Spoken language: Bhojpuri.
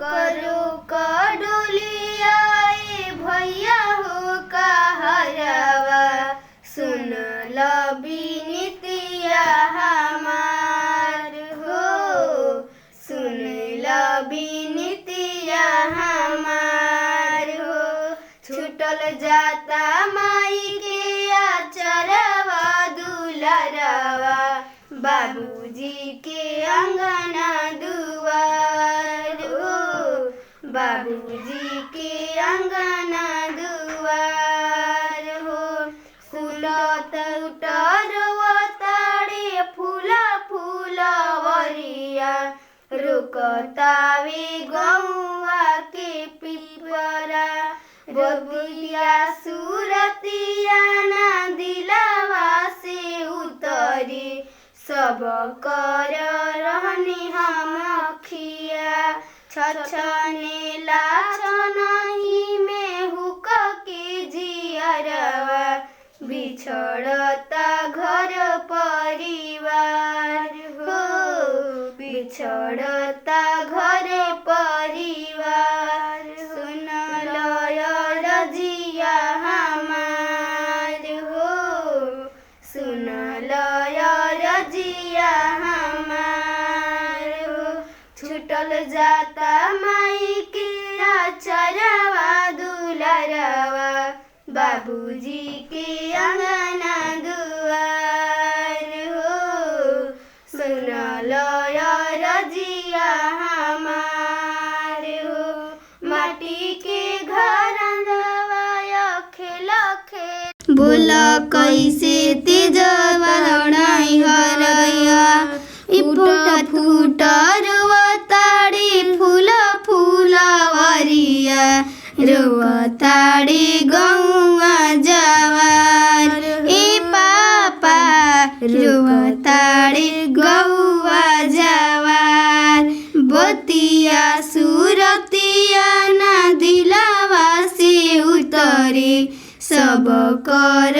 करो कडोलिया भैया हो कहरवा सुन ल बिनतिया हमार हो सुन ल बिनतिया हमार हो छूटल जाता माई के आचरवा दुलरवा बाबूजी के अंगना दुआर हो बाबूजी के अंगना दुआर हो फूलत उतरवताड़े फूला फूलवरिया रुकतावे गौआ के पिपरा बबुलिया सूरतिया ना दिलावा से उतरी सब कर रहनी हम अखिया छछनेला छनही में हुक के जियरवा बिछड़ता घर परिवार हो बिछड़ता घर परिवार सुन लय रजिया हमार हो सुन लय रजिया हमार हो छूटल जाता माई के आचरवा दुलरवा बाबूजी के अंगना दुआर हो सुन लय रजिया हमार हो माटी के घर खेल खेल बोला कैसे तेजवा लड़ाई हरैया फूट फूट रुवताड़े फूल फूलवरिया रुवताड़े गौआ जवार ए पापा रुवताड़े गौआ जवार बतिया सूरतिया ना दिलावा से उतरे सब कर